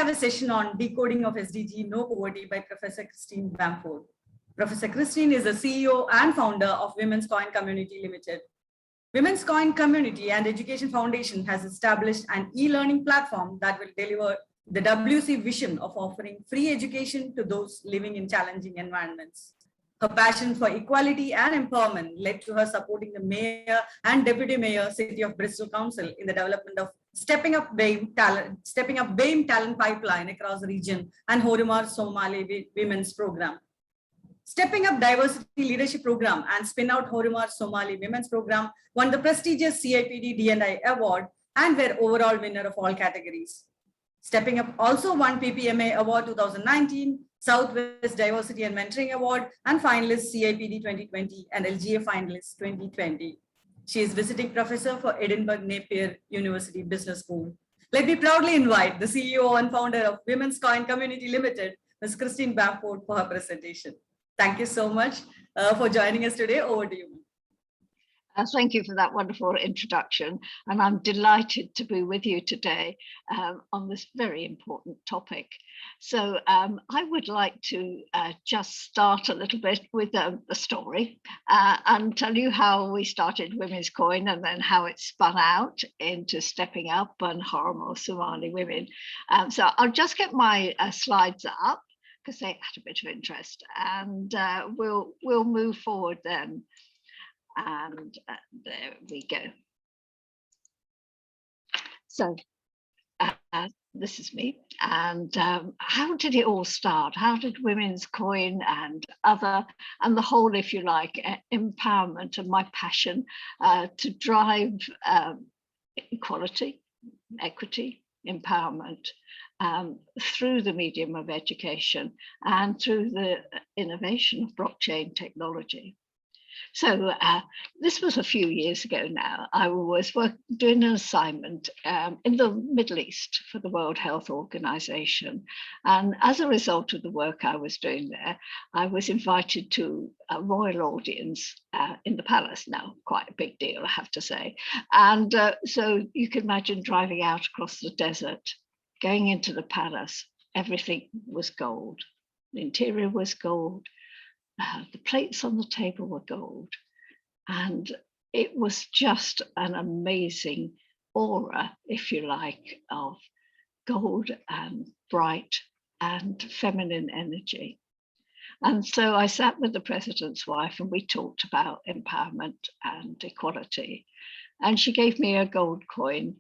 have a session on Decoding of SDG No Poverty by Professor Christine Bamford. Professor Christine is the CEO and founder of Women's Coin Community Limited. Women's Coin Community and Education Foundation has established an e-learning platform that will deliver the WC vision of offering free education to those living in challenging environments. Her passion for equality and empowerment led to her supporting the Mayor and Deputy Mayor City of Bristol Council in the development of Stepping Up BAME Talent Pipeline across the region and Horumar Somali Women's Program. Stepping Up Diversity Leadership Program and Spin Out Horumar Somali Women's Program won the prestigious CIPD D&I Award and were overall winner of all categories. Stepping Up also won PPMA Award 2019, Southwest Diversity and Mentoring Award, and finalist CIPD 2020 and LGA finalist 2020. She is visiting professor for Edinburgh Napier University Business School. Let me proudly invite the CEO and founder of Women's Coin Community Limited, Ms. Christine Bamford, for her presentation. Thank you so much for joining us today. Over to you. Thank you for that wonderful introduction, and I'm delighted to be with you today on this very important topic. So I would like to just start a little bit with a story and tell you how we started Women's Coin and then how it spun out into Stepping Up and Horumar Somali Women. So I'll just get my slides up because they had a bit of interest, and we'll move forward then. And there we go. So this is me. And how did it all start? How did Women's Coin and the whole, if you like, empowerment and my passion to drive equality, equity, empowerment through the medium of education and through the innovation of blockchain technology? So this was a few years ago now. I was doing an assignment in the Middle East for the World Health Organization. And as a result of the work I was doing there, I was invited to a royal audience in the palace. Now, quite a big deal, I have to say. And so you can imagine driving out across the desert, going into the palace, everything was gold. The interior was gold. The plates on the table were gold, and it was just an amazing aura, if you like, of gold and bright and feminine energy. And so I sat with the president's wife and we talked about empowerment and equality. And she gave me a gold coin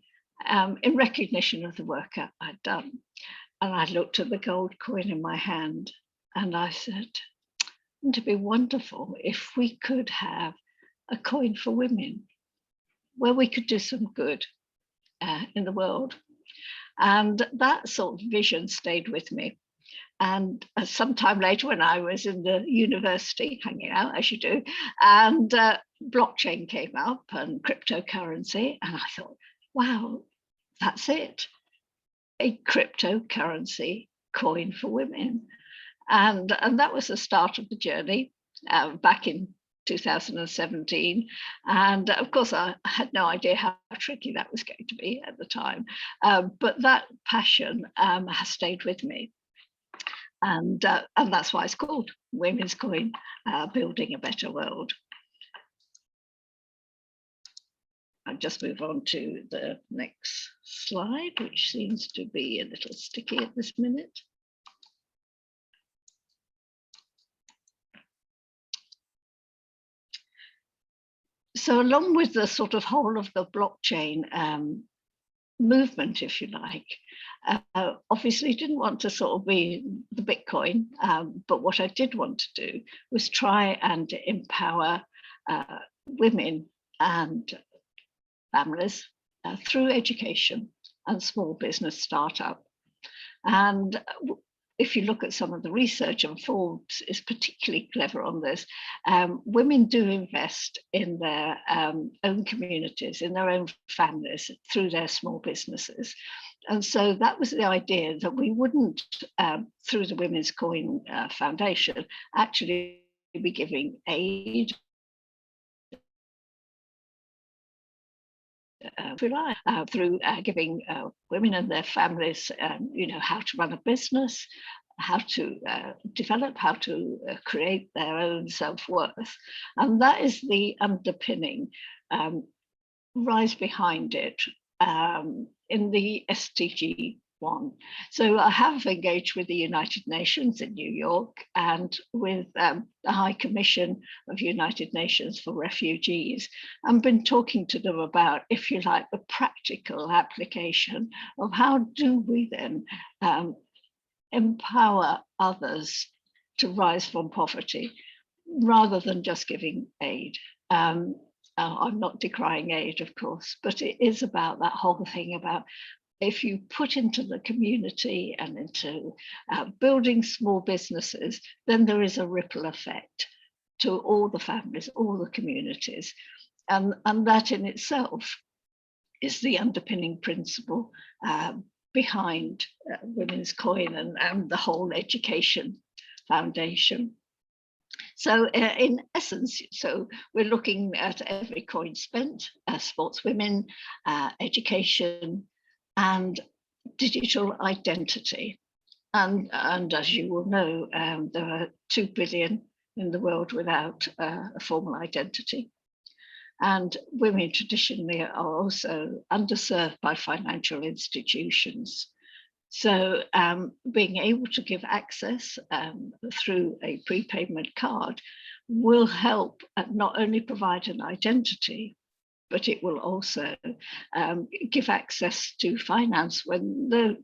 in recognition of the work I'd done. And I looked at the gold coin in my hand and I said, wouldn't it be wonderful if we could have a coin for women where we could do some good in the world? And that sort of vision stayed with me. And sometime later, when I was in the university, hanging out as you do, and blockchain came up and cryptocurrency, and I thought, wow, that's it. A cryptocurrency coin for women. And that was the start of the journey back in 2017. And of course, I had no idea how tricky that was going to be at the time. But that passion has stayed with me. And that's why it's called Women's Coin, Building a Better World. I'll just move on to the next slide, which seems to be a little sticky at this minute. So along with the sort of whole of the blockchain movement, if you like, obviously didn't want to sort of be the Bitcoin, but what I did want to do was try and empower women and families through education and small business startup. And if you look at some of the research, and Forbes is particularly clever on this, women do invest in their own communities, in their own families, through their small businesses. And so that was the idea, that we wouldn't, through the Women's Coin Foundation, actually be giving aid through giving women and their families, how to run a business, how to develop, how to create their own self-worth. And that is the underpinning rise behind it in the SDG1. So I have engaged with the United Nations in New York and with the High Commission of United Nations for Refugees, and been talking to them about, if you like, the practical application of how do we then empower others to rise from poverty rather than just giving aid. I'm not decrying aid, of course, but it is about that whole thing about if you put into the community and into building small businesses, then there is a ripple effect to all the families, all the communities. And that in itself is the underpinning principle behind Women's Coin and the whole education foundation. So in essence, so we're looking at every coin spent, sportswomen, education, and digital identity. And as you will know, there are 2 billion in the world without a formal identity. And women traditionally are also underserved by financial institutions. So being able to give access through a prepayment card will help not only provide an identity, but it will also give access to finance when they're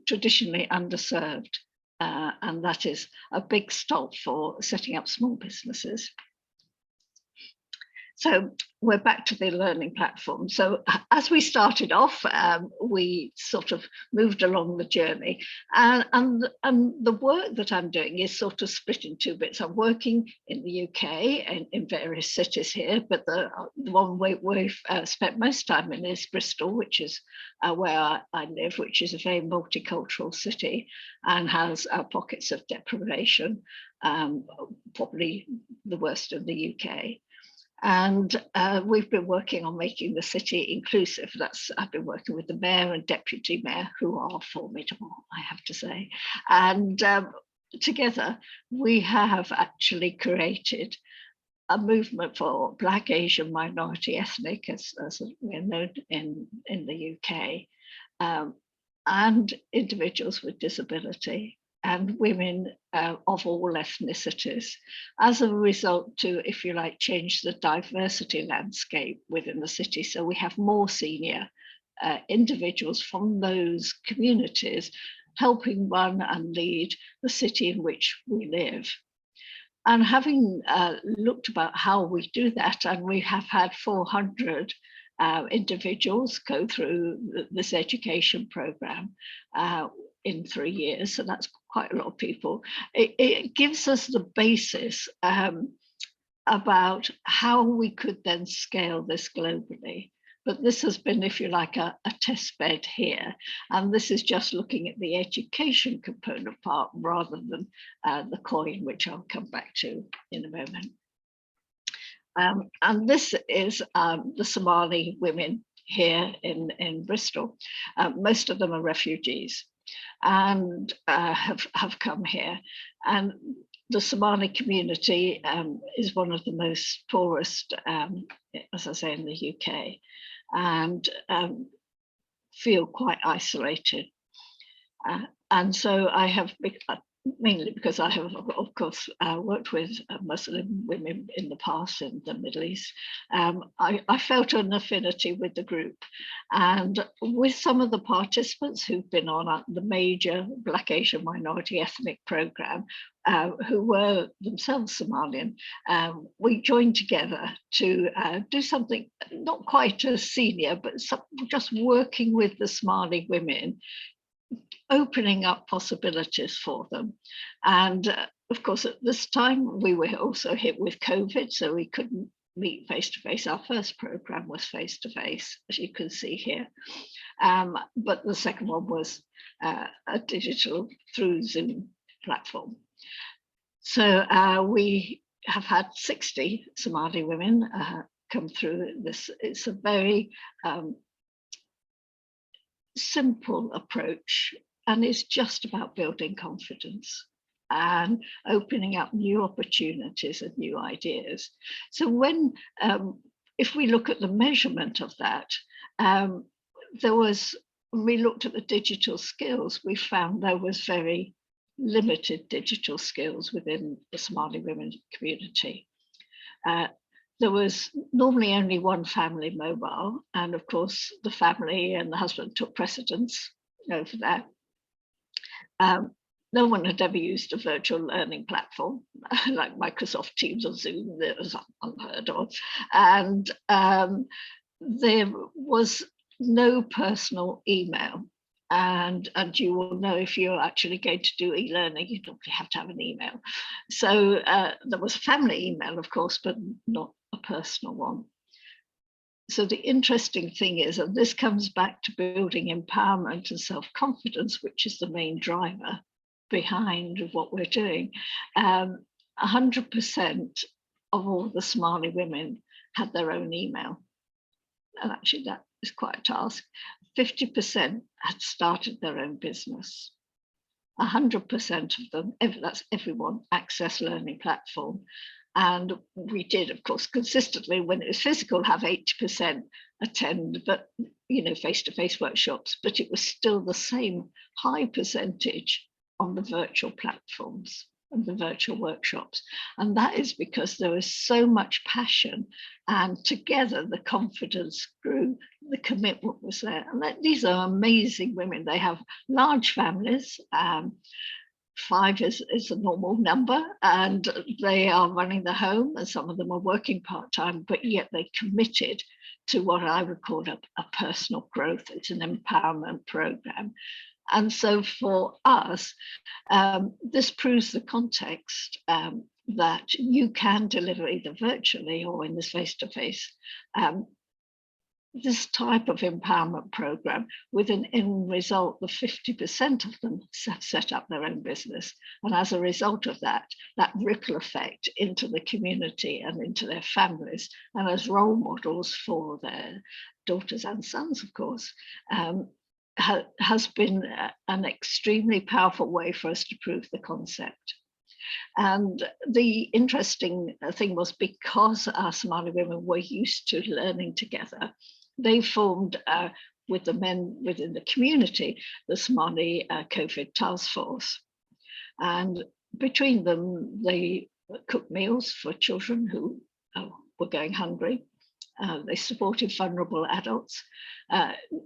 traditionally underserved. And that is a big stop for setting up small businesses. So we're back to the learning platform. So as we started off, we sort of moved along the journey, and the work that I'm doing is sort of split in 2 bits. I'm working in the UK and in various cities here, but the one we've spent most time in is Bristol, which is where I live, which is a very multicultural city and has pockets of deprivation, probably the worst in the UK. And we've been working on making the city inclusive. I've been working with the mayor and deputy mayor, who are formidable, I have to say. And together, we have actually created a movement for Black, Asian, minority, ethnic, as we're known in the UK, and individuals with disability, and women of all ethnicities, as a result to, if you like, change the diversity landscape within the city. So we have more senior individuals from those communities helping run and lead the city in which we live. And having looked about how we do that, and we have had 400 individuals go through this education program in 3 years, so that's quite a lot of people. It gives us the basis about how we could then scale this globally. But this has been, if you like, a test bed here. And this is just looking at the education component part rather than the coin, which I'll come back to in a moment. And this is the Somali women here in Bristol. Most of them are refugees and have come here. And the Somali community is one of the most poorest, as I say, in the UK, and feel quite isolated. And so I have, mainly because I have, of course, worked with Muslim women in the past in the Middle East, I felt an affinity with the group. And with some of the participants who've been on the major Black, Asian, minority ethnic program, who were themselves Somalian, we joined together to do something not quite as senior, but just working with the Somali women, opening up possibilities for them. And of course, at this time, we were also hit with COVID, so we couldn't meet face-to-face. Our first program was face-to-face, as you can see here. But the second one was a digital through Zoom platform. So we have had 60 Somali women come through this. It's a very simple approach, and it's just about building confidence and opening up new opportunities and new ideas. So when, if we look at the measurement of that, when we looked at the digital skills, we found there was very limited digital skills within the Somali women community. There was normally only one family mobile, and of course the family and the husband took precedence over that. No one had ever used a virtual learning platform like Microsoft Teams or Zoom. That was unheard of. And there was no personal email. And you will know if you're actually going to do e-learning, you don't have to have an email. So there was family email, of course, but not a personal one. So the interesting thing is, and this comes back to building empowerment and self-confidence, which is the main driver behind what we're doing. 100% of all the Somali women had their own email. And actually that is quite a task. 50% had started their own business. 100% of them, that's everyone, access learning platform. And we did, of course, consistently, when it was physical, have 80% attend, but face-to-face workshops, but it was still the same high percentage on the virtual platforms and the virtual workshops. And that is because there was so much passion, and together the confidence grew, the commitment was there. And these are amazing women. They have large families. 5 is a normal number, and they are running the home, and some of them are working part-time, but yet they committed to what I would call a personal growth. It's an empowerment program. And so for us, this proves the context that you can deliver either virtually or in this face-to-face this type of empowerment program, with an end result of 50% of them have set up their own business. And as a result of that ripple effect into the community and into their families, and as role models for their daughters and sons, of course, has been an extremely powerful way for us to prove the concept. And the interesting thing was, because our Somali women were used to learning together, they formed, with the men within the community, the Somali COVID task force. And between them, they cooked meals for children who were going hungry. They supported vulnerable adults,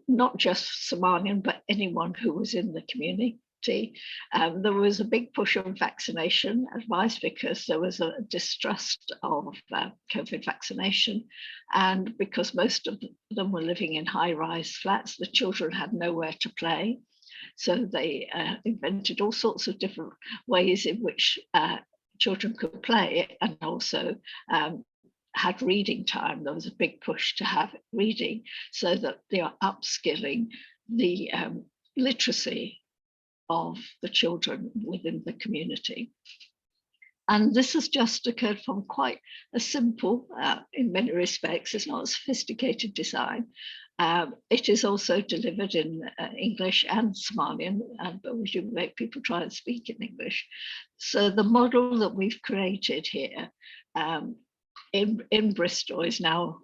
not just Somalian, but anyone who was in the community. There was a big push on vaccination advice, because there was a distrust of COVID vaccination. And because most of them were living in high-rise flats, the children had nowhere to play. So they invented all sorts of different ways in which children could play, and also had reading time. There was a big push to have reading, so that they are upskilling the literacy of the children within the community. And this has just occurred from quite a simple, in many respects, it's not a sophisticated design. It is also delivered in English and Somalian, but we do make people try and speak in English. So the model that we've created here in Bristol is now,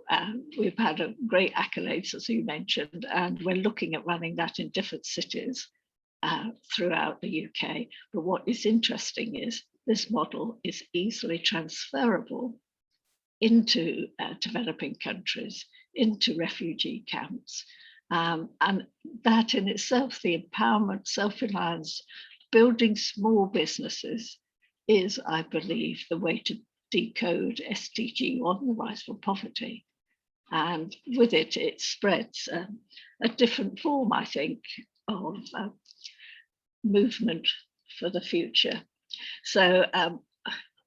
we've had a great accolades, as you mentioned, and we're looking at running that in different cities throughout the UK. But what is interesting is this model is easily transferable into developing countries, into refugee camps. And that in itself, the empowerment, self-reliance, building small businesses is, I believe, the way to decode SDG1, the rise from poverty. And with it, it spreads a different form, I think, of movement for the future. So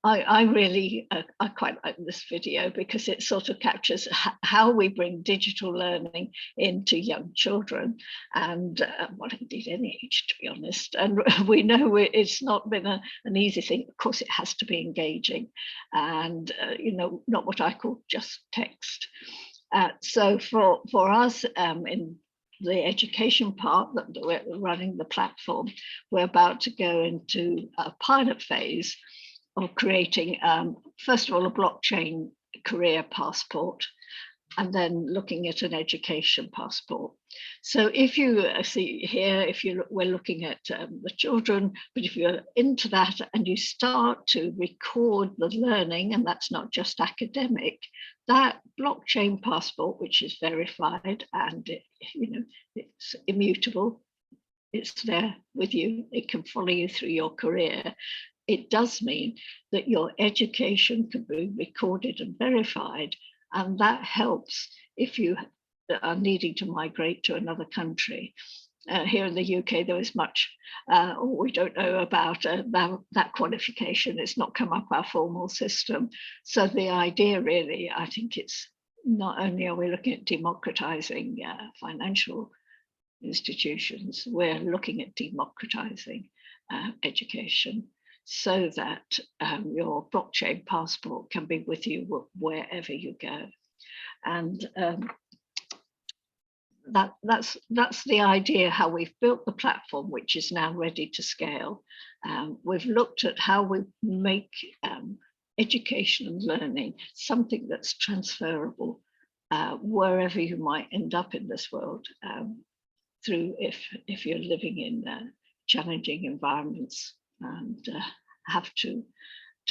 I really I quite like this video because it sort of captures how we bring digital learning into young children and well, indeed any age, to be honest. And we know it's not been an easy thing. Of course, it has to be engaging and, you know, not what I call just text. So for us in the education part that we're running the platform, we're about to go into a pilot phase of creating, first of all, a blockchain career passport, and then looking at an education passport. So if you see here, we're looking at the children, but if you're into that and you start to record the learning, and that's not just academic, that blockchain passport, which is verified and it's immutable, it's there with you, it can follow you through your career. It does mean that your education can be recorded and verified, and that helps if you are needing to migrate to another country. Here in the UK, there is much we don't know about that qualification. It's not come up our formal system. So the idea really, I think it's not only are we looking at democratizing financial institutions, we're looking at democratizing education, so that your blockchain passport can be with you wherever you go. And that's the idea how we've built the platform, which is now ready to scale. We've looked at how we make education and learning something that's transferable wherever you might end up in this world, through if you're living in challenging environments and have to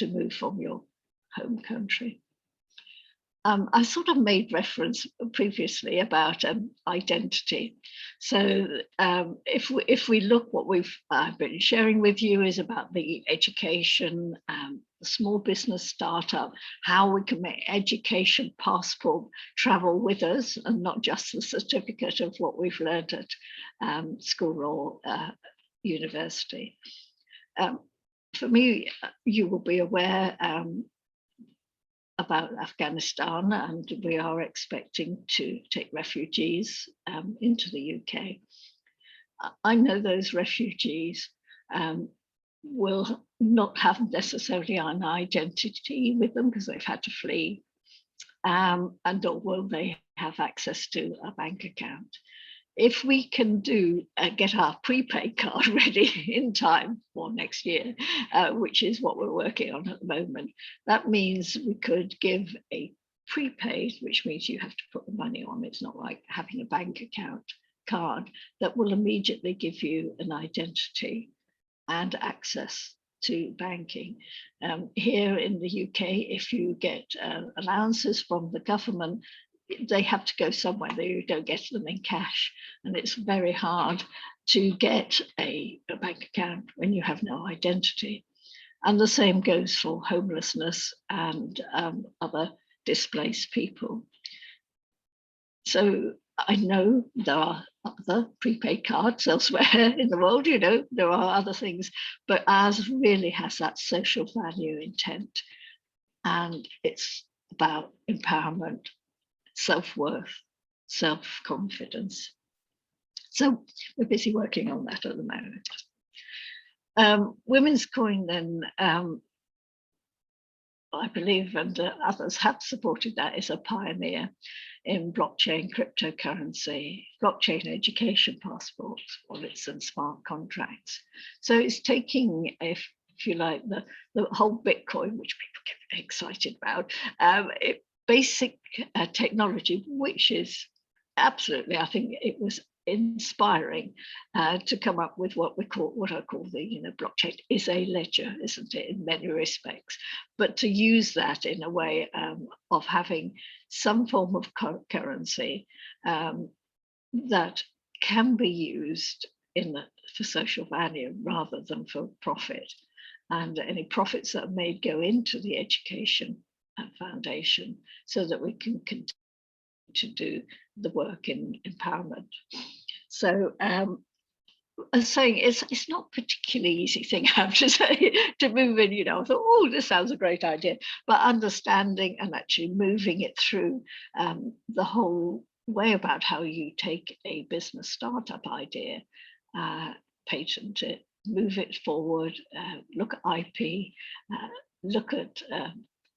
move from your home country. I sort of made reference previously about identity. So if we look, what we've been sharing with you is about the education, the small business startup, how we can make education passport travel with us and not just the certificate of what we've learned at school or university. For me, you will be aware about Afghanistan, and we are expecting to take refugees into the UK. I know those refugees will not have necessarily an identity with them because they've had to flee, and or will they have access to a bank account. If we can get our prepaid card ready in time for next year, which is what we're working on at the moment, that means we could give a prepaid, which means you have to put the money on. It's not like having a bank account card that will immediately give you an identity and access to banking. Here in the UK, if you get allowances from the government, they have to go somewhere. They don't get them in cash, and it's very hard to get a bank account when you have no identity. And the same goes for homelessness and other displaced people. So I know there are other prepaid cards elsewhere in the world, there are other things, but ours really has that social value intent, and it's about empowerment, self-worth, self-confidence. So we're busy working on that at the moment. Women's Coin then, I believe, and others have supported that, is a pioneer in blockchain cryptocurrency, blockchain education passports, wallets and smart contracts. So it's taking, if you like, the whole Bitcoin, which people get very excited about, basic technology, which is absolutely, I think it was inspiring to come up with what I call the blockchain is a ledger, isn't it, in many respects, but to use that in a way of having some form of currency that can be used for social value rather than for profit, and any profits that are made go into the education foundation so that we can continue to do the work in empowerment. So saying it's not a particularly easy thing, I have to say, to move in. You know, I thought, oh, this sounds a great idea, but understanding and actually moving it through the whole way about how you take a business startup idea, patent it, move it forward, look at IP, look at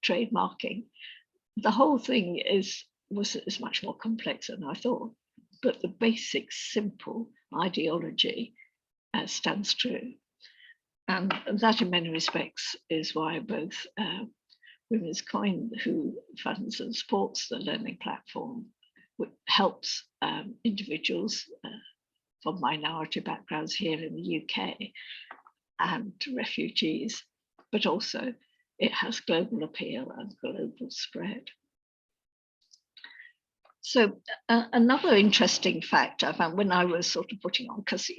trademarking. The whole thing is much more complex than I thought, but the basic simple ideology stands true. And that in many respects is why both Women's Coin, who funds and supports the learning platform, which helps individuals from minority backgrounds here in the UK and refugees, but also it has global appeal and global spread. So another interesting fact I found when I was sort of putting on, because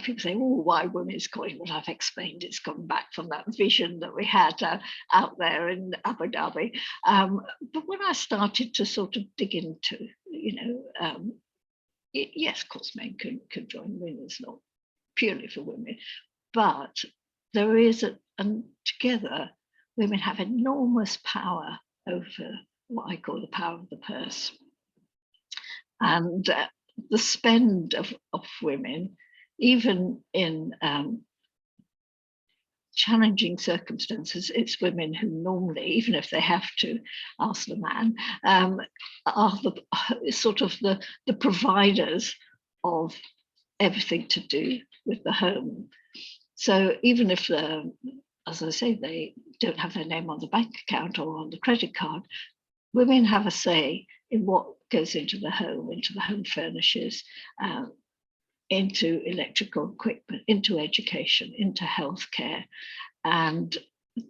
people say, oh, why Women's Coin? Well, I've explained it's come back from that vision that we had out there in Abu Dhabi. But when I started to sort of dig into, yes, of course, men could join Women's, not purely for women, but there is, and together, women have enormous power over what I call the power of the purse. And the spend of women, even in challenging circumstances, it's women who normally, even if they have to ask the man, are the providers of everything to do with the home. So even if, as I say, they don't have their name on the bank account or on the credit card, women have a say in what goes into the home furnishes, into electrical equipment, into education, into healthcare. And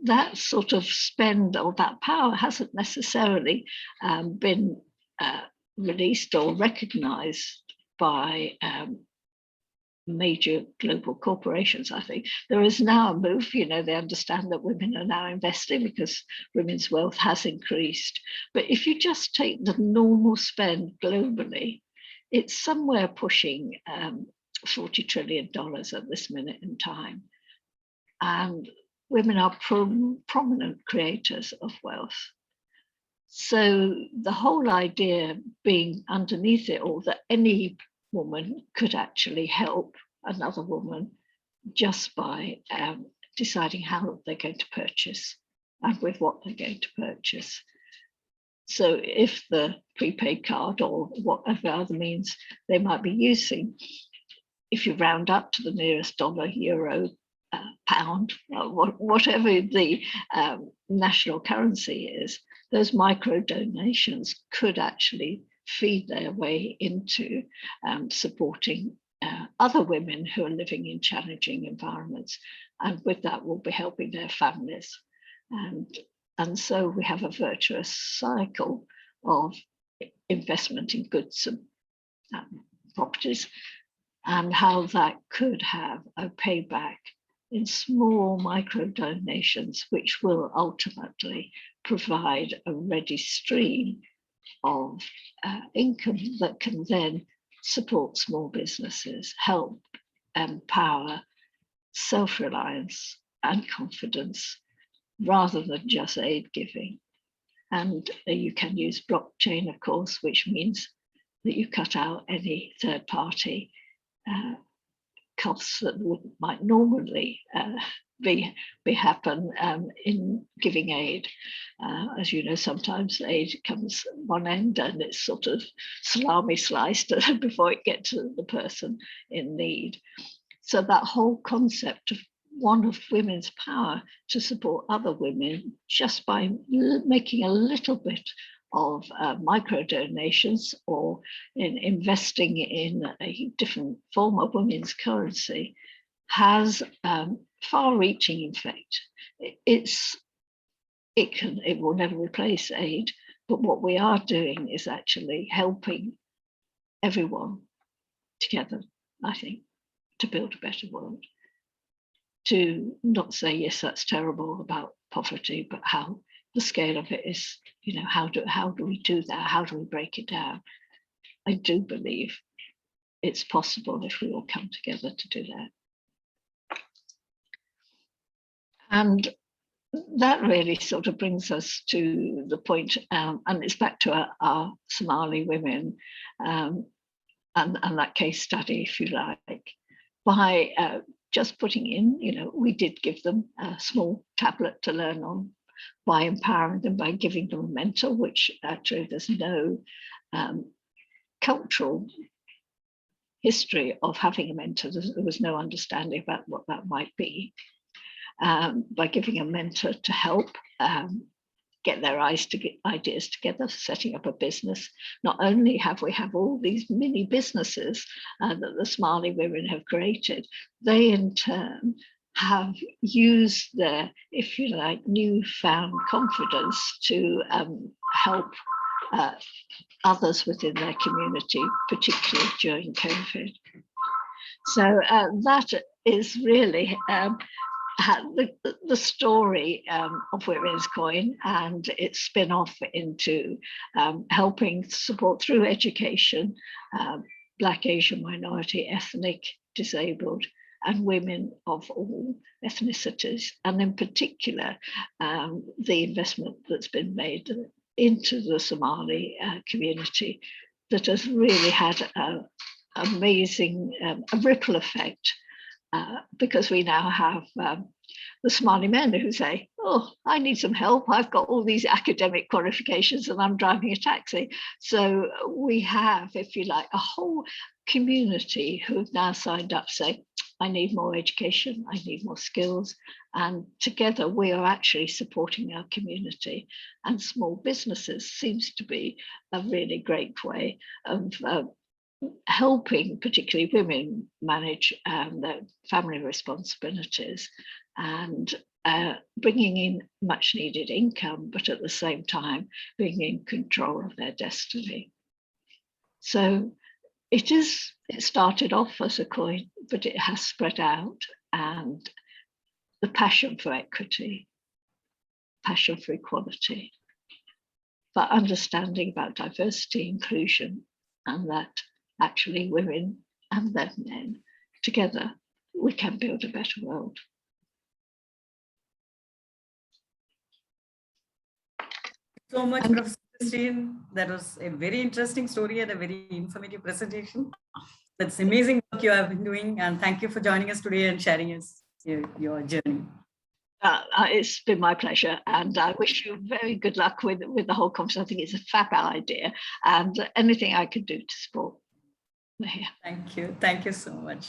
that sort of spend or that power hasn't necessarily been released or recognized by major global corporations. I think there is now a move, they understand that women are now investing because women's wealth has increased. But if you just take the normal spend globally, it's somewhere pushing $40 trillion at this minute in time. And women are prominent creators of wealth. So the whole idea being underneath it all, that any woman could actually help another woman just by deciding how they're going to purchase and with what they're going to purchase. So if the prepaid card or whatever other means they might be using, if you round up to the nearest dollar, euro, pound, whatever the national currency is, those micro donations could actually feed their way into supporting other women who are living in challenging environments. And with that, we'll be helping their families. And so we have a virtuous cycle of investment in goods and properties, and how that could have a payback in small micro donations, which will ultimately provide a ready stream of income that can then support small businesses, help empower self-reliance and confidence rather than just aid giving. And you can use blockchain, of course, which means that you cut out any third-party costs that might normally be happen in giving aid. As you know, sometimes aid comes one end and it's sort of salami sliced before it gets to the person in need. So that whole concept of one of women's power to support other women just by making a little bit of micro donations or in investing in a different form of women's currency has far-reaching effect. It will never replace aid, but what we are doing is actually helping everyone together, I think, to build a better world. To not say, yes, that's terrible about poverty, but how the scale of it is, how do we do that? How do we break it down? I do believe it's possible if we all come together to do that. And that really sort of brings us to the point, and it's back to our Somali women and that case study, if you like, by just putting in, we did give them a small tablet to learn on, by empowering them, by giving them a mentor, which actually there's no cultural history of having a mentor. There was no understanding about what that might be. By giving a mentor to help get their ideas together, setting up a business. Not only have we all these mini businesses that the Somali women have created, they in turn have used their, if you like, newfound confidence to help others within their community, particularly during COVID. So that is really the story of Women's Coin and its spin-off into helping support through education, Black, Asian, minority, ethnic, disabled, and women of all ethnicities. And in particular, the investment that's been made into the Somali community that has really had an amazing ripple effect. Because we now have the Somali men who say, oh, I need some help. I've got all these academic qualifications and I'm driving a taxi. So we have, if you like, a whole community who have now signed up saying, I need more education, I need more skills. And together we are actually supporting our community. And small businesses seems to be a really great way of helping particularly women manage their family responsibilities and bringing in much needed income, but at the same time being in control of their destiny. So it started off as a coin, but it has spread out, and the passion for equity, passion for equality, for understanding about diversity, inclusion, and that actually women and their men together, we can build a better world. So much, Professor Christine. That was a very interesting story and a very informative presentation. That's amazing work you have been doing, and thank you for joining us today and sharing your journey. It's been my pleasure, and I wish you very good luck with the whole conference. I think it's a fab idea, and anything I could do to support. Thank you so much.